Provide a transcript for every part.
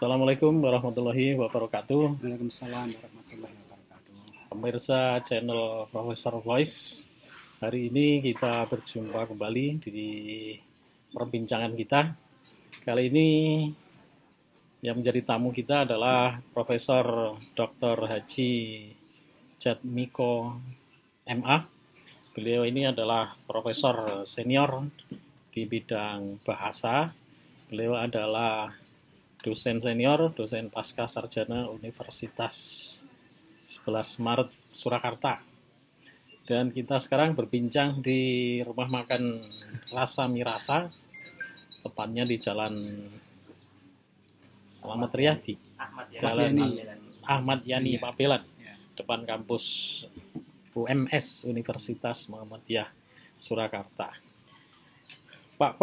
Assalamualaikum warahmatullahi wabarakatuh. Waalaikumsalam warahmatullahi wabarakatuh. Pemirsa channel Profesor Voice, hari ini kita berjumpa kembali di perbincangan kita. Kali ini yang menjadi tamu kita adalah Profesor Dr. Haji Jatmiko MA. Beliau ini adalah profesor senior di bidang bahasa. Beliau adalah dosen senior, dosen pasca sarjana Universitas 11 Maret Surakarta. Dan kita sekarang berbincang di rumah makan Rasa Mirasa, tepatnya di Jalan Selamat Riyadi, Jalan Ahmad Yani Pabelan, depan kampus UMS Universitas Muhammadiyah Surakarta. Pak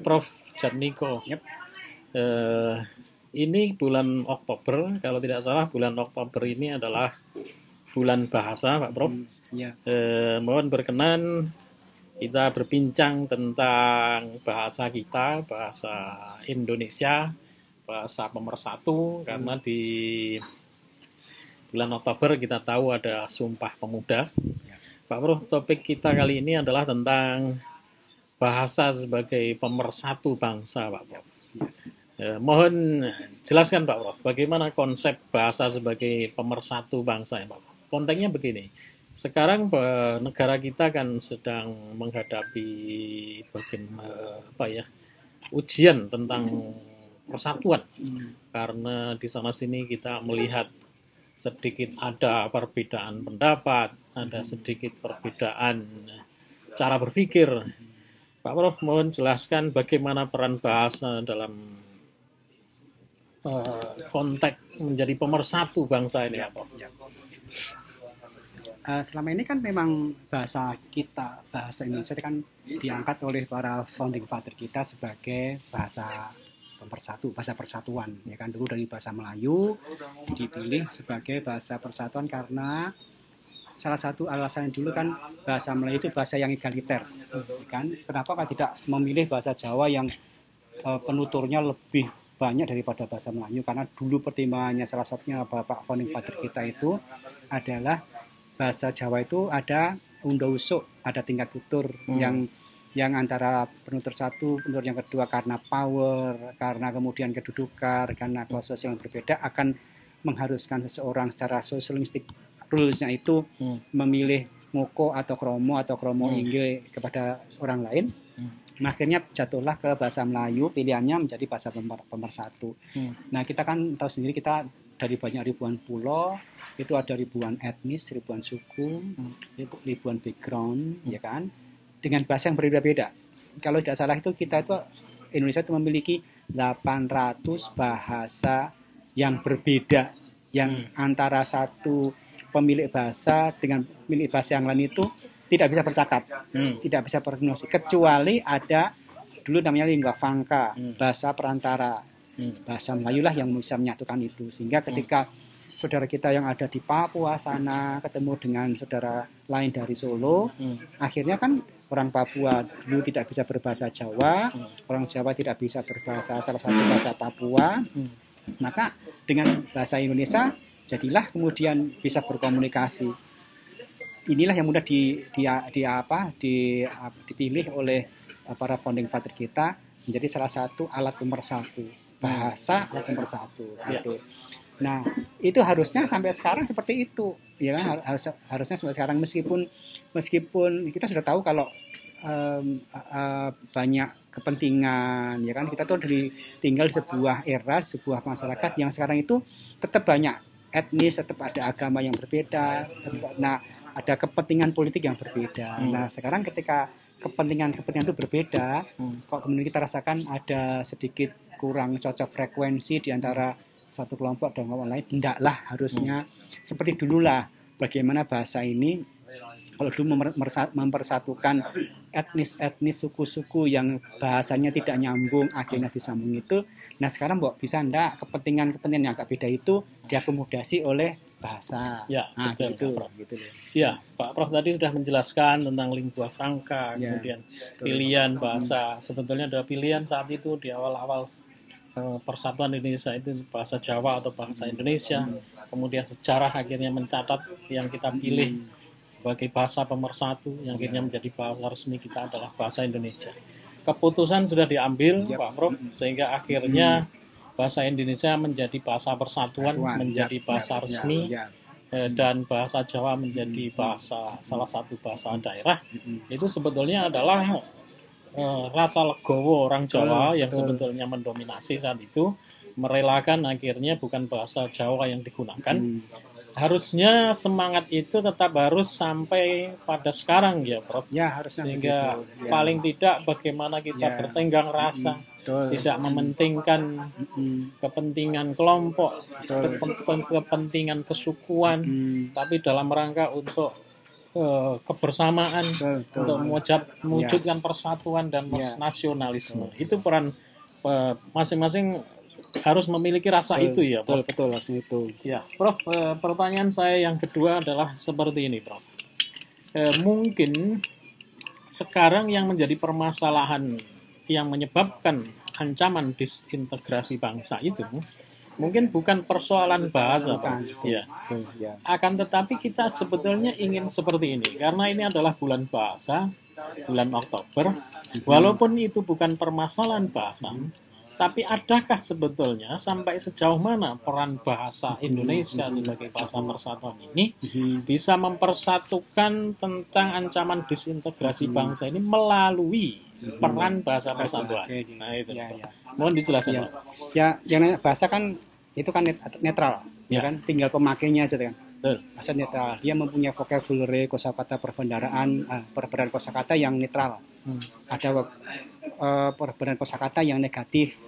Prof Jatmiko. Ini bulan Oktober, kalau tidak salah bulan Oktober ini adalah bulan bahasa, Pak Prof. Mohon berkenan kita berbincang tentang bahasa kita, bahasa Indonesia, bahasa pemersatu, karena di bulan Oktober kita tahu ada Sumpah Pemuda. Pak Prof, topik kita kali ini adalah tentang bahasa sebagai pemersatu bangsa, Pak Prof. Mohon jelaskan Pak Prof, bagaimana konsep bahasa sebagai pemersatu bangsa ya Pak Prof. Konteksnya begini, sekarang negara kita kan sedang menghadapi ujian tentang persatuan, karena di sana sini kita melihat sedikit ada perbedaan pendapat, ada sedikit perbedaan cara berpikir. Pak Prof, mohon jelaskan bagaimana peran bahasa dalam konteks menjadi pemersatu bangsa ini, Pak. Selama ini kan memang bahasa kita, bahasa Indonesia kan diangkat oleh para founding father kita sebagai bahasa pemersatu, bahasa persatuan, ya kan. Dulu dari bahasa Melayu dipilih sebagai bahasa persatuan karena salah satu alasan dulu kan bahasa Melayu itu bahasa yang egaliter, kan? Kenapa kan tidak memilih bahasa Jawa yang penuturnya lebih banyak daripada bahasa Melayu? Karena dulu pertimbangannya salah satunya Bapak founding father kita itu adalah bahasa Jawa itu ada unda usuk, ada tingkat tutur yang antara penutur satu, penutur yang kedua karena power, karena kemudian kedudukan, karena kelas sosial yang berbeda akan mengharuskan seseorang secara socialistic rules-nya itu memilih ngoko atau kromo inggil kepada orang lain. Nah, akhirnya jatuhlah ke bahasa Melayu, pilihannya menjadi bahasa pemersatu. Nah, kita kan tahu sendiri kita dari banyak ribuan pulau, itu ada ribuan etnis, ribuan suku, ribuan background, ya kan, dengan bahasa yang berbeda-beda. Kalau tidak salah itu kita itu Indonesia itu memiliki 800 bahasa yang berbeda, yang antara satu pemilik bahasa dengan pemilik bahasa yang lain itu tidak bisa bercakap, tidak bisa berkomunikasi, kecuali ada dulu namanya lingua franca, bahasa perantara, bahasa Melayu lah yang bisa menyatukan itu. Sehingga ketika saudara kita yang ada di Papua sana ketemu dengan saudara lain dari Solo, akhirnya kan orang Papua dulu tidak bisa berbahasa Jawa, orang Jawa tidak bisa berbahasa salah satu bahasa Papua, maka dengan bahasa Indonesia jadilah kemudian bisa berkomunikasi. Inilah yang mudah dipilih oleh para founding father kita menjadi salah satu alat pemersatu, bahasa alat pemersatu gitu. Nah, itu harusnya sampai sekarang seperti itu, ya kan? Harusnya sampai sekarang meskipun kita sudah tahu kalau banyak kepentingan, ya kan, kita tuh tinggal di sebuah era, sebuah masyarakat yang sekarang itu tetap banyak etnis, tetap ada agama yang berbeda, ada kepentingan politik yang berbeda. Nah, sekarang ketika kepentingan itu berbeda, kok kemudian kita rasakan ada sedikit kurang cocok frekuensi di antara satu kelompok dan kelompok lain, hendaklah harusnya seperti dululah bagaimana bahasa ini kalau dulu mempersatukan etnis suku-suku yang bahasanya tidak nyambung akhirnya disambung itu. Nah, sekarang bisa enggak kepentingan yang agak beda itu diakomodasi oleh bahasa. Ya, nah, betul, gitu. Ya, Pak Prof tadi sudah menjelaskan tentang lingua franca, kemudian pilihan bahasa. Sebetulnya ada pilihan saat itu di awal-awal persatuan Indonesia itu bahasa Jawa atau bahasa Indonesia, kemudian sejarah akhirnya mencatat yang kita pilih sebagai bahasa pemersatu yang akhirnya menjadi bahasa resmi kita adalah bahasa Indonesia. Keputusan sudah diambil Pak Prof, sehingga akhirnya bahasa Indonesia menjadi bahasa persatuan, menjadi bahasa resmi, dan bahasa Jawa menjadi bahasa salah satu bahasa daerah. Itu sebetulnya adalah rasa legowo orang Jawa yang sebetulnya mendominasi saat itu, merelakan akhirnya bukan bahasa Jawa yang digunakan. Harusnya semangat itu tetap harus sampai pada sekarang ya Prof. Ya, harusnya sehingga begitu. paling tidak bagaimana kita bertenggang rasa, tidak mementingkan kepentingan kelompok, kepentingan kesukuan, tapi dalam rangka untuk kebersamaan, untuk mewujudkan persatuan dan nasionalisme. Itu peran masing-masing harus memiliki rasa itu ya, Prof. Betul itu. Ya, Prof. Pertanyaan saya yang kedua adalah seperti ini, Prof. Mungkin sekarang yang menjadi permasalahan yang menyebabkan ancaman disintegrasi bangsa itu mungkin bukan persoalan bahasa, ya. Akan tetapi kita sebetulnya ingin seperti ini, karena ini adalah bulan bahasa, bulan Oktober. Walaupun itu bukan permasalahan bahasa, tapi adakah sebetulnya sampai sejauh mana peran bahasa Indonesia sebagai bahasa persatuan ini bisa mempersatukan tentang ancaman disintegrasi bangsa ini melalui peran bahasa persatuan? Nah itu, mohon dijelaskan. Ya, yang bahasa kan itu kan netral, ya kan, tinggal pemakainya aja kan. Bahasa netral, dia mempunyai vocabulary, kosakata perbendaharaan, perbedaan kosakata yang netral. Ada perbedaan kosakata yang negatif.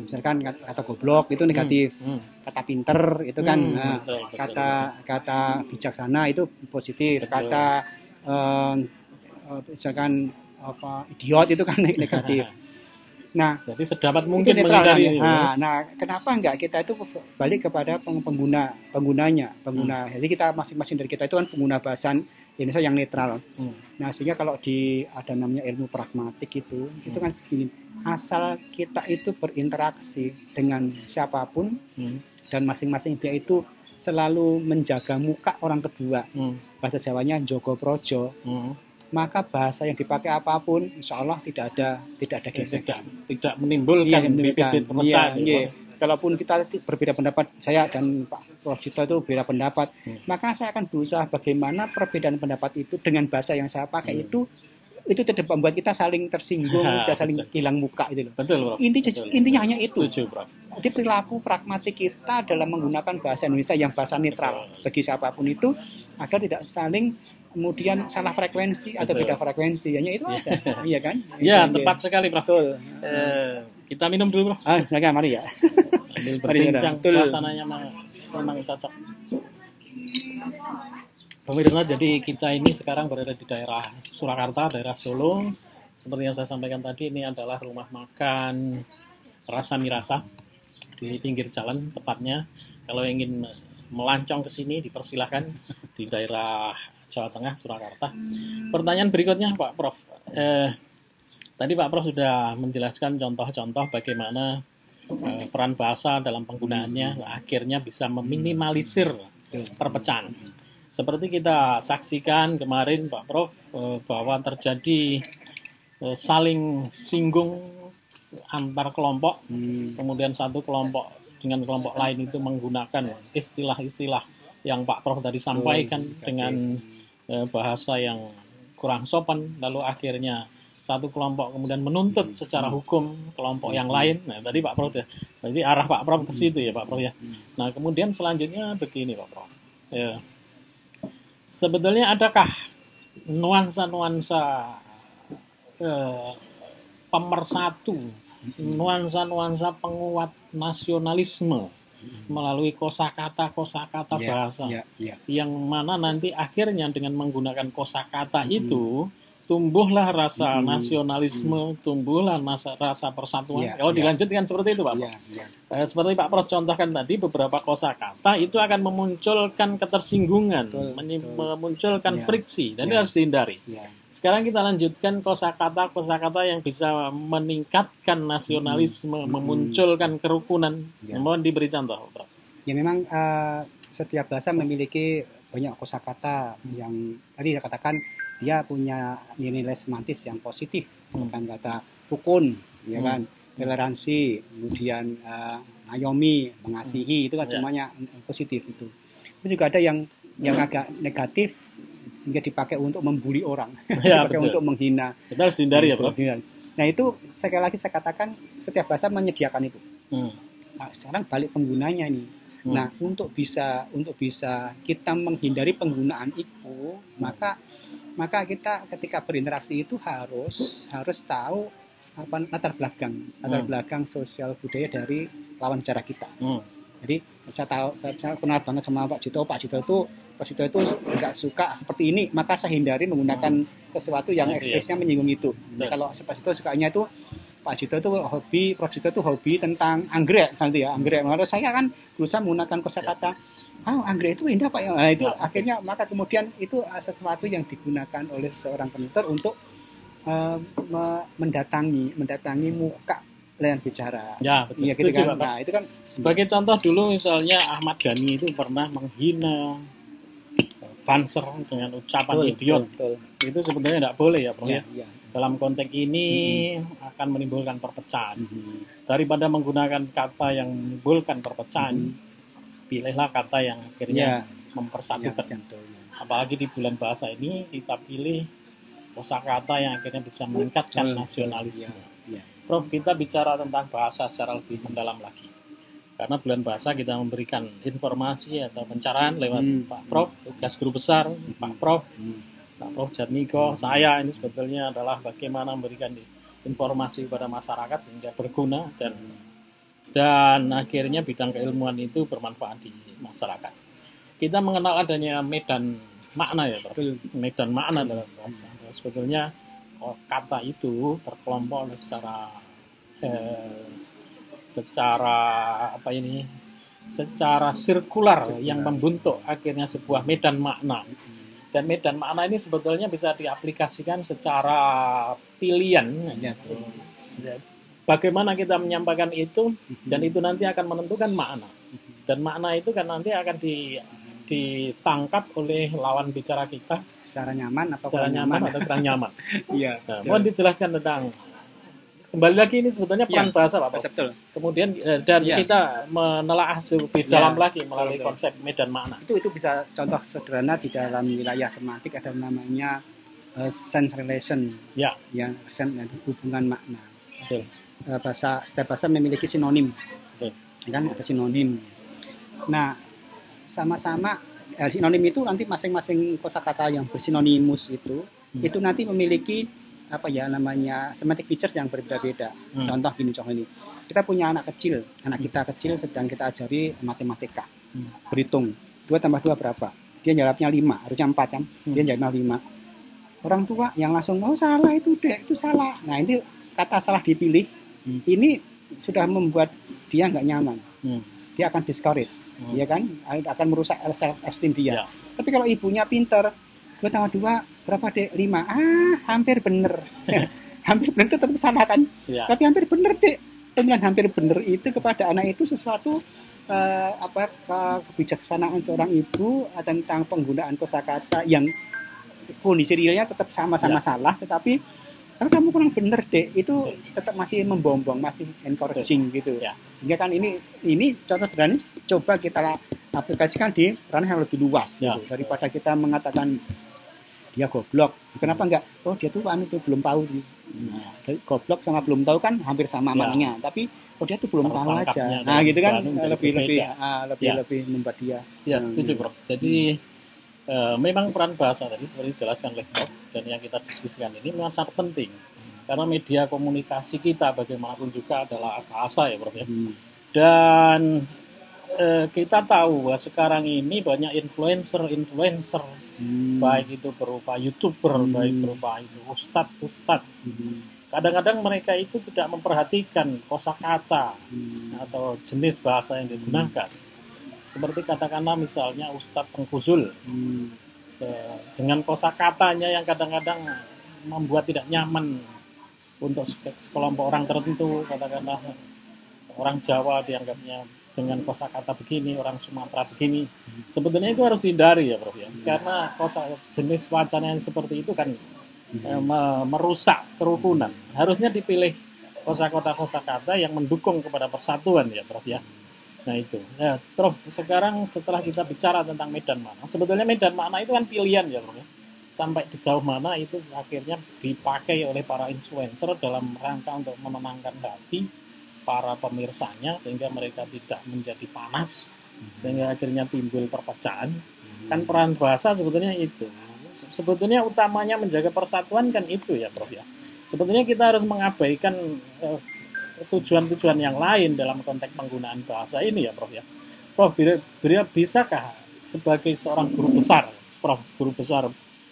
Misalkan kata goblok itu negatif, kata pinter itu kan, kata bijaksana itu positif, kata misalkan idiot itu kan negatif. Nah, jadi sedapat mungkin menghindari. Nah, kenapa enggak kita itu balik kepada penggunanya. Jadi kita masing-masing dari kita itu kan pengguna bahasa Indonesia yang netral. Nah, sehingga kalau ada namanya ilmu pragmatik itu kan segini, asal kita itu berinteraksi dengan siapapun dan masing-masing dia itu selalu menjaga muka orang kedua. Bahasa Jawanya Jogo Projo. Maka bahasa yang dipakai apapun, insya Allah tidak ada gesekan, tidak menimbulkan bibit-bibit perpecahan. Kalaupun kita berbeda pendapat, saya dan Pak Prof. Cito itu beda pendapat, maka saya akan berusaha bagaimana perbedaan pendapat itu dengan bahasa yang saya pakai itu tidak membuat kita saling tersinggung, tidak saling hilang muka itu loh. Betul, Bro. Intinya hanya itu. Setuju, Bro. Jadi perilaku pragmatik kita dalam menggunakan bahasa Indonesia yang bahasa netral bagi siapapun itu agar tidak saling kemudian salah frekuensi atau beda frekuensi, hanya itu aja. Iya kan? Ya, tepat sekali, Prof. Kita minum dulu, Bro. Silakan, mari ya. Sambil berbincang, suasananya memang cocok. Pemirsa, jadi kita ini sekarang berada di daerah Surakarta, daerah Solo. Seperti yang saya sampaikan tadi, ini adalah rumah makan Rasa Mirasa di pinggir jalan tepatnya. Kalau ingin melancong ke sini dipersilahkan di daerah Jawa Tengah, Surakarta. Pertanyaan berikutnya, Pak Prof. Tadi Pak Prof sudah menjelaskan contoh-contoh bagaimana peran bahasa dalam penggunaannya akhirnya bisa meminimalisir perpecahan. Seperti kita saksikan kemarin Pak Prof bahwa terjadi saling singgung antar kelompok, kemudian satu kelompok dengan kelompok lain itu menggunakan istilah-istilah yang Pak Prof tadi sampaikan dengan bahasa yang kurang sopan, lalu akhirnya satu kelompok kemudian menuntut secara hukum kelompok yang lain. Nah, tadi Pak Prof, jadi arah Pak Prof ke situ ya Pak Prof ya. Nah, kemudian selanjutnya begini Pak Prof. Sebetulnya adakah nuansa-nuansa pemersatu, nuansa-nuansa penguat nasionalisme melalui kosakata bahasa yang mana nanti akhirnya dengan menggunakan kosakata itu tumbuhlah rasa nasionalisme, tumbuhlah rasa persatuan. Kalau dilanjutkan seperti itu, Pak. Seperti Pak Prof contohkan tadi, beberapa kosakata itu akan memunculkan ketersinggungan, memunculkan friksi, dan ini harus dihindari. Sekarang kita lanjutkan kosakata yang bisa meningkatkan nasionalisme, memunculkan kerukunan. Mohon diberi contoh, Prof. Ya memang setiap bahasa memiliki banyak kosakata yang tadi saya katakan dia punya nilai semantis yang positif, bukan kata rukun, ya kan, toleransi, kemudian ngayomi, mengasihi, itu kan semuanya positif itu. Tapi juga ada yang agak negatif sehingga dipakai untuk membuli orang, dipakai untuk menghina. Kita harus hindari ya, Bro. Nah itu sekali lagi saya katakan setiap bahasa menyediakan itu. Nah, sekarang balik penggunanya ini. Nah untuk bisa kita menghindari penggunaan itu, maka kita ketika berinteraksi itu harus tahu apa latar belakang sosial budaya dari lawan bicara kita. Jadi saya kenal banget sama Pak Jito itu nggak suka seperti ini, maka saya hindari menggunakan sesuatu yang ekspresinya menyinggung itu. Jadi kalau Pak Jito sukanya itu Pak Jito itu Prof Jito itu hobi tentang anggrek, misalnya ya, anggrek. Menurut saya kan berusaha menggunakan kosakata, anggrek itu indah Pak. Nah, itu akhirnya maka kemudian itu sesuatu yang digunakan oleh seorang penutur untuk mendatangi muka lawan bicara. Ya, betul. Ya, gitu kan. Nah, itu kan sebagai contoh dulu misalnya Ahmad Dhani itu pernah menghina Banser dengan ucapan idiot. Itu sebenarnya tidak boleh ya, Bro. Ya. Dalam konteks ini akan menimbulkan perpecahan. Daripada menggunakan kata yang menimbulkan perpecahan, pilihlah kata yang akhirnya mempersatukan. Apalagi di bulan bahasa ini kita pilih kosakata yang akhirnya bisa meningkatkan nasionalisme. Prof, kita bicara tentang bahasa secara lebih mendalam lagi. Karena bulan bahasa kita memberikan informasi atau pencerahan lewat Pak Prof, tugas guru besar, Pak Prof Jatmiko, saya ini sebetulnya adalah bagaimana memberikan informasi kepada masyarakat sehingga berguna dan akhirnya bidang keilmuan itu bermanfaat di masyarakat. Kita mengenal adanya medan makna ya, Prof. Medan makna dalam bahasa. Sebetulnya kata itu terkelompok secara sirkular yang membentuk akhirnya sebuah medan makna. Dan medan makna ini sebetulnya bisa diaplikasikan secara pilihan. Bagaimana kita menyampaikan itu, dan itu nanti akan menentukan makna. Dan makna itu kan nanti akan ditangkap oleh lawan bicara kita secara nyaman atau kurang nyaman. Iya. Nah, mohon dijelaskan tentang kembali lagi ini sebetulnya peran bahasa, Pak. Betul. Kemudian kita menelaah lebih dalam lagi melalui konsep medan makna. Itu bisa contoh sederhana di dalam wilayah semantik ada namanya sense relation. Yang hubungan makna. Betul. Setiap bahasa memiliki sinonim. Betul. Kan ada sinonim. Nah, sama-sama sinonim itu nanti masing-masing kosakata yang bersinonimus itu nanti memiliki semantic features yang berbeda-beda. Contoh ini. Kita punya anak kita kecil sedang kita ajari matematika. Berhitung. 2 tambah 2 berapa? Dia jawabnya 5, harusnya 4 kan? Dia jawabnya 5. Orang tua yang langsung, salah itu Dek, itu salah. Nah, ini kata salah dipilih. Ini sudah membuat dia nggak nyaman. Dia akan discourage, ya kan? Akan merusak self-esteem dia. Tapi kalau ibunya pinter, 2 tambah 2 berapa Dek? 5. Hampir bener. Hampir bener itu tetap salah kan? Tapi hampir bener Dek. Pemilihan hampir bener itu kepada anak itu sesuatu kebijaksanaan seorang ibu tentang penggunaan kosakata yang kondisi realnya tetap sama-sama salah, tetapi kalau kamu kurang bener Dek, itu tetap masih membombong, masih encouraging gitu. Sehingga kan ini contoh sederhana coba kita aplikasikan di ranah yang lebih luas gitu. Daripada kita mengatakan dia goblok, kenapa enggak? Dia tuh belum tahu. Goblok sama belum tahu kan hampir sama maknanya, tapi dia tuh belum tahu aja. Nah, gitu kan lebih membuat dia. Setuju, Prof. Jadi memang peran bahasa tadi seperti dijelaskan oleh Prof dan yang kita diskusikan ini memang sangat penting karena media komunikasi kita bagaimanapun juga adalah bahasa ya, Prof ya. Dan kita tahu bahwa sekarang ini banyak influencer baik itu berupa YouTuber, baik berupa itu ustadz. Kadang-kadang mereka itu tidak memperhatikan kosakata atau jenis bahasa yang digunakan. Seperti katakanlah misalnya Ustadz Tengku Zul, dengan kosakatanya yang kadang-kadang membuat tidak nyaman untuk sekelompok orang tertentu, katakanlah orang Jawa dianggapnya dengan kosakata begini, orang Sumatera begini. Sebetulnya itu harus dihindari ya, Prof ya. Karena jenis wacana yang seperti itu kan merusak kerukunan. Harusnya dipilih kosakata yang mendukung kepada persatuan ya, Prof ya. Nah itu. Ya, Prof, sekarang setelah kita bicara tentang medan makna, sebetulnya medan makna itu kan pilihan ya, Prof ya. Sampai sejauh mana itu akhirnya dipakai oleh para influencer dalam rangka untuk memenangkan hati para pemirsanya sehingga mereka tidak menjadi panas, sehingga akhirnya timbul perpecahan. Kan peran bahasa sebetulnya itu. Sebetulnya utamanya menjaga persatuan kan itu ya, Prof ya. Sebetulnya kita harus mengabaikan tujuan-tujuan yang lain dalam konteks penggunaan bahasa ini ya, Prof ya. Prof, bisakah sebagai seorang guru besar, Prof, guru besar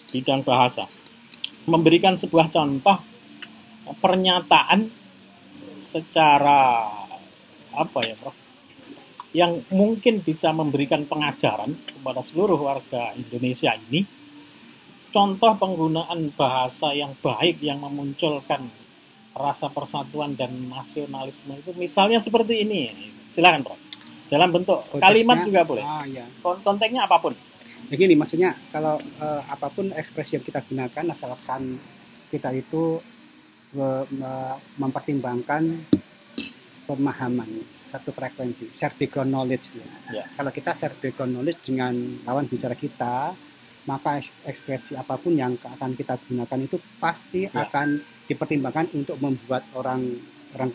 bidang bahasa, memberikan sebuah contoh pernyataan secara apa ya, Prof, yang mungkin bisa memberikan pengajaran kepada seluruh warga Indonesia ini, contoh penggunaan bahasa yang baik yang memunculkan rasa persatuan dan nasionalisme itu, misalnya seperti ini. Silakan, Prof. Dalam bentuk konteksnya, kalimat juga boleh. Ya. Konteksnya apapun. Begini, maksudnya kalau apapun ekspresi yang kita gunakan, asalkan kita itu mempertimbangkan pemahaman, satu frekuensi, share background knowledge. Ya. Kalau kita share background knowledge dengan lawan bicara kita, maka ekspresi apapun yang akan kita gunakan itu pasti akan dipertimbangkan untuk membuat orang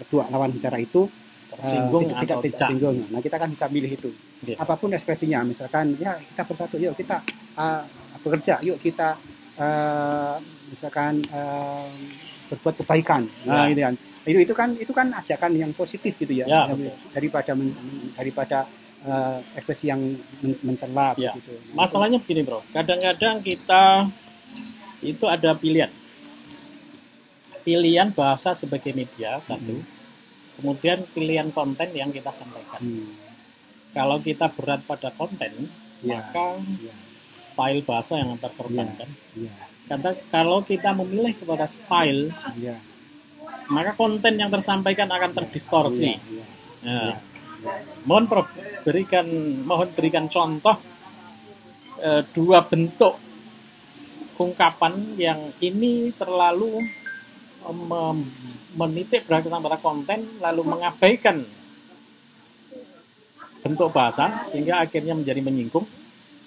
kedua lawan bicara itu tidak tersinggung. Nah, kita kan bisa milih itu. Apapun ekspresinya, misalkan ya kita bersatu, yuk kita bekerja, yuk kita misalkan berbuat kebaikan. Nah, gitu kan. Itu kan ajakan yang positif gitu ya. Daripada ekspresi yang mencela gitu. Masalahnya begini, Bro. Kadang-kadang kita itu ada pilihan bahasa sebagai media satu. Kemudian pilihan konten yang kita sampaikan. Kalau kita berat pada konten, maka style bahasa yang terkorbankan. Karena kalau kita memilih kepada style, maka konten yang tersampaikan akan terdistorsi. Mohon Prof, berikan contoh dua bentuk ungkapan yang ini terlalu menitik beratkan pada konten lalu mengabaikan bentuk bahasa sehingga akhirnya menjadi menyinggung.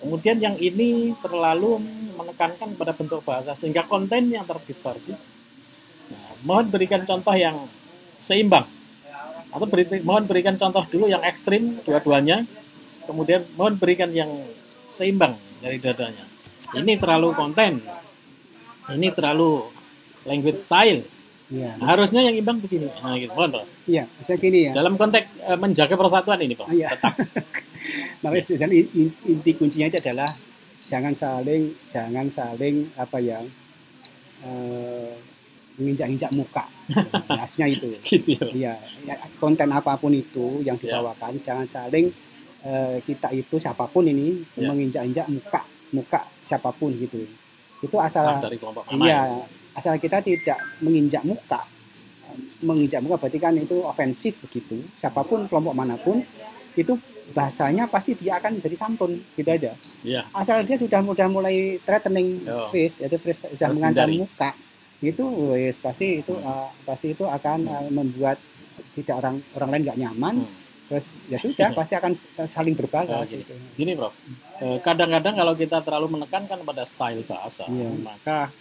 Kemudian yang ini terlalu menekankan pada bentuk bahasa sehingga konten yang terdistorsi. Nah, mohon berikan contoh yang seimbang. Atau mohon berikan contoh dulu yang ekstrim dua-duanya. Kemudian mohon berikan yang seimbang dari dadanya. Ini terlalu konten. Ini terlalu language style. Ya. Harusnya yang imbang begini. Nah, gitu. Mohon, Pak. Iya, bisa gini ya. Dalam konteks menjaga persatuan ini, Pak. Iya. Tetap. Makanya inti kuncinya itu adalah jangan saling apa ya, menginjak-injak muka. Aslinya itu. Gitu ya. Iya, konten apapun itu yang dibawakan, jangan saling kita itu siapapun ini menginjak-injak muka siapapun gitu. Itu asal dari kelompok mana. Asal kita tidak menginjak muka berarti kan itu ofensif begitu. Siapapun kelompok manapun itu bahasanya pasti dia akan jadi santun gitu aja. Yeah. Asal dia sudah mulai threatening face, yaitu sudah mengancam muka, itu pasti itu akan membuat tidak orang lain nggak nyaman. Terus ya sudah pasti akan saling berbahasa. Gini, Bro. Kadang-kadang kalau kita terlalu menekankan pada style bahasa, maka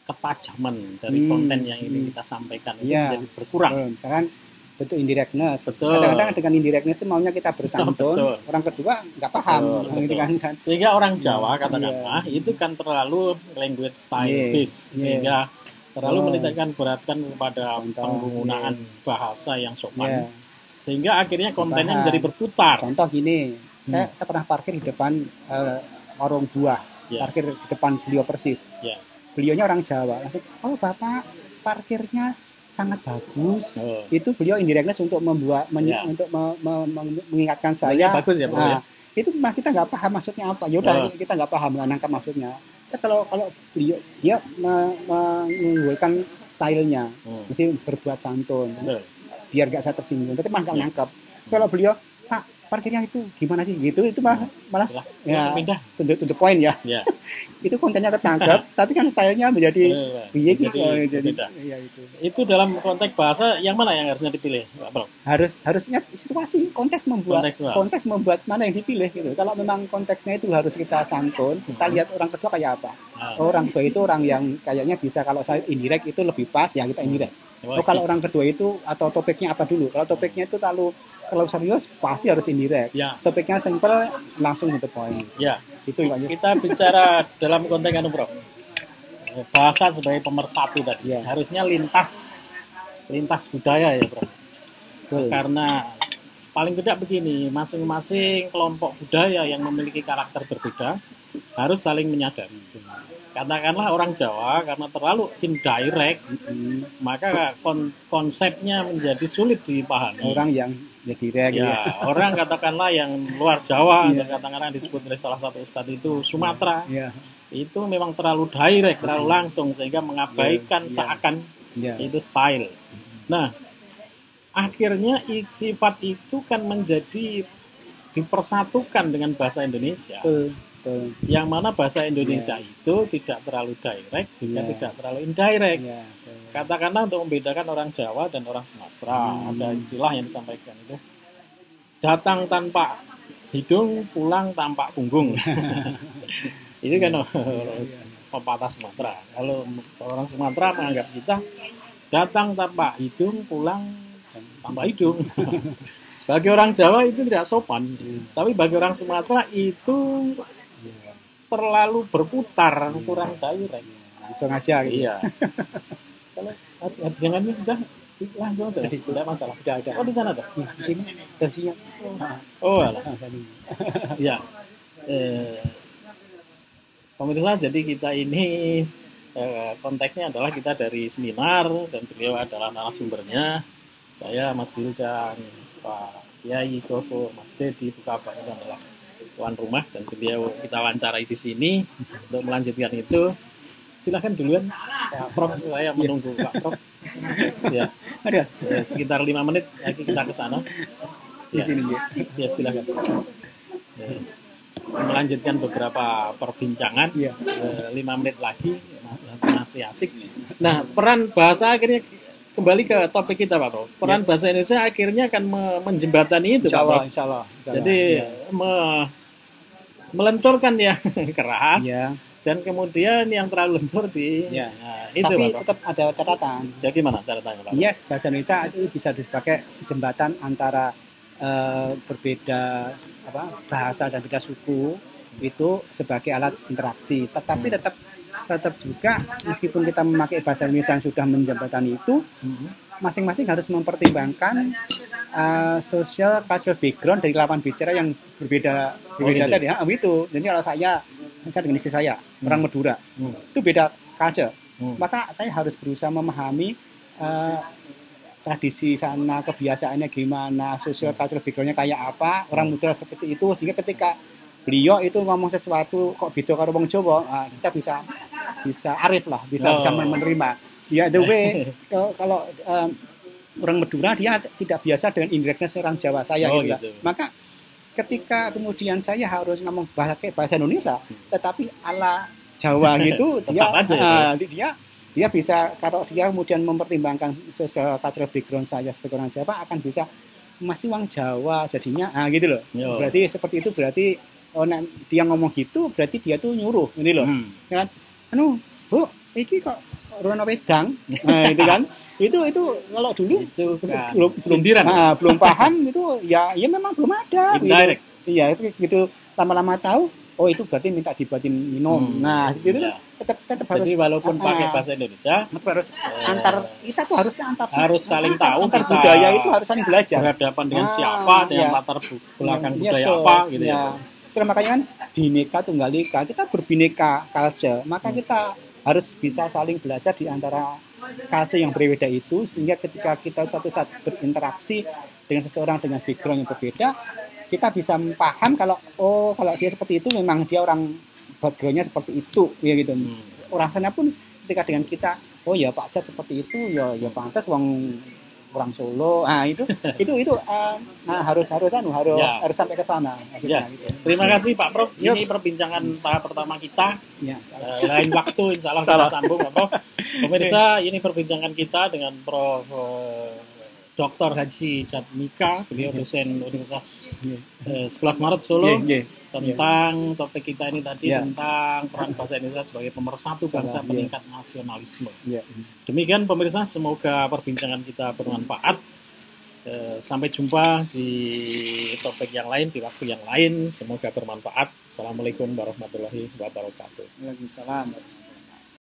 ketajaman dari konten yang ini kita sampaikan itu menjadi berkurang. Misalkan bentuk indirectness. Betul. Kadang-kadang dengan indirectness itu maunya kita bersantun, orang kedua nggak paham. Gitu kan. Sehingga orang Jawa katakanlah itu kan terlalu language style based, sehingga terlalu menitikkan beratkan kepada penggunaan bahasa yang sopan, sehingga akhirnya kontennya menjadi berputar. Contoh gini, saya pernah parkir di depan warung buah. parkir di depan beliau persis. Beliaunya orang Jawa, langsung, oh Bapak parkirnya sangat bagus. Itu beliau indirectness untuk membuat untuk mengingatkan saya. Bagus ya, Bro, itu kita nggak paham maksudnya apa. Ya udah kita nggak paham, nggak nangkap maksudnya. Kalau beliau dia mengunggulkan stylenya, jadi berbuat santun, biar nggak saya tersinggung. Tapi malah nggak nangkap. Kalau beliau, Pak parkirnya itu gimana sih? Gitu itu malah ya to the point ya. Itu kontennya ketangkep, tapi kan stylenya menjadi beda. Ya, itu dalam konteks bahasa yang mana yang harusnya dipilih, Pak Bro? Harusnya situasi, konteks membuat mana yang dipilih gitu. Kalau memang konteksnya itu harus kita santun, kita lihat orang kedua kayak apa. Orang kedua itu orang yang kayaknya bisa, kalau saya indirect itu lebih pas ya kita indirect. Kalau orang kedua itu atau topiknya apa dulu? Kalau topiknya itu terlalu serius pasti harus indirect. Topiknya simple langsung to the point. Itu kita bicara dalam konteks Bro. Bahasa sebagai pemersatu tadi. Harusnya lintas budaya ya, Bro. Karena paling tidak begini, masing-masing kelompok budaya yang memiliki karakter berbeda harus saling menyadari. Katakanlah orang Jawa karena terlalu indirect, maka konsepnya menjadi sulit dipahami. Orang yang direct orang katakanlah yang luar Jawa, katakanlah disebut oleh salah satu ustadz itu Sumatera, itu memang terlalu direct, terlalu langsung sehingga mengabaikan seakan itu style. Nah, akhirnya sifat itu kan menjadi dipersatukan dengan bahasa Indonesia. Yang mana bahasa Indonesia itu tidak terlalu direct, juga tidak terlalu indirect. Katakanlah untuk membedakan orang Jawa dan orang Sumatera, ada istilah yang disampaikan itu, datang tanpa hidung, pulang tanpa punggung. Itu kan pepatah Sumatera. Kalau orang Sumatera menganggap kita datang tanpa hidung, pulang tanpa hidung. Bagi orang Jawa itu tidak sopan, tapi bagi orang Sumatera itu terlalu berputar, kurang direct. Langsung aja gitu. Iya. Kalau dengannya sudah langsung saja, tidak masalah. Sudah ada. Oh, di sana tuh. Di sini versinya. Oh, alah. Iya. Pemirsa, jadi kita ini konteksnya adalah kita dari seminar dan beliau adalah narasumbernya. Saya Mas Wildan, Pak Kiai Koko, Mas Dedi Bukapa itu adalah tuan rumah dan beliau kita wawancarai di sini. Untuk melanjutkan itu silakan duluan Prof, saya menunggu Pak Prof. Ya, ada sekitar 5 menit lagi kita ke sana. Ya, silakan. Melanjutkan beberapa perbincangan. 5 menit lagi masih asik. Nah, peran bahasa akhirnya kembali ke topik kita, Pak Prof. Peran bahasa Indonesia akhirnya akan menjembatani itu, Pak Prof. Insya Allah. Jadi melenturkan yang keras dan kemudian yang terlalu lentur di itu. Tapi Pak, tetap ada catatan. Ya gimana catatannya, Pak? Yes, bahasa Indonesia itu bisa dipakai jembatan antara berbeda bahasa dan beda suku itu sebagai alat interaksi. Tetapi tetap juga meskipun kita memakai bahasa Indonesia yang sudah menjembatani itu, masing-masing harus mempertimbangkan social cultural background dari lawan bicara yang berbeda gitu. tadi. Itu. Jadi kalau saya dengan istri saya orang Madura, itu beda culture. Maka saya harus berusaha memahami tradisi sana, kebiasaannya gimana, social cultural backgroundnya kayak apa, orang Madura seperti itu, sehingga ketika beliau itu ngomong sesuatu kok beda karo wong Jawa, kita bisa arif lah, bisa menerima. Ya, the way kalau orang Madura dia tidak biasa dengan indirectness orang Jawa saya gitu. Maka ketika kemudian saya harus ngomong bahasa Indonesia, tetapi ala Jawa gitu, dia bisa, kalau dia kemudian mempertimbangkan social cultural background saya sebagai orang Jawa, akan bisa masih orang Jawa jadinya, gitu loh. Berarti seperti itu, berarti dia ngomong gitu, berarti dia tuh nyuruh, ini loh. Ya kan? Bu, ini kok rono wedang, itu kan? Itu kalau dulu itu belum paham itu ya memang belum ada. Indirect. Iya, itu gitu lama-lama tahu. Oh, itu berarti minta dibuatin minum. Nah, gitu tetap harus. Jadi walaupun pakai bahasa Indonesia, harus kita tuh harus saling tahu, antar budaya itu harus saling belajar. Berhadapan dengan siapa, dengan latar belakang budaya apa gitu ya. Itulah makanya kan Bhinneka Tunggal Ika, kita berbineka culture, maka kita harus bisa saling belajar di antara culture yang berbeda itu, sehingga ketika kita suatu saat berinteraksi dengan seseorang dengan background yang berbeda, kita bisa paham kalau kalau dia seperti itu memang dia orang backgroundnya seperti itu, ya gitu. Orang sana pun ketika dengan kita, oh ya Pak Jat seperti itu, ya pantas orang Solo. Nah itu harus sampai ke sana. Ya. Gitu. Terima kasih Pak Prof. Ini perbincangan tahap pertama kita. Ya, lain waktu insya Allah kita sambung Pak Prof. Pemirsa, ini perbincangan kita dengan Prof. Dr. Haji Jatmika, beliau dosen Universitas 11 Maret Solo, tentang topik kita ini tadi tentang peran bahasa Indonesia sebagai pemersatu bangsa meningkat nasionalisme. Demikian pemirsa, semoga perbincangan kita bermanfaat. Sampai jumpa di topik yang lain, di waktu yang lain. Semoga bermanfaat. Assalamualaikum warahmatullahi wabarakatuh. Waalaikumsalam.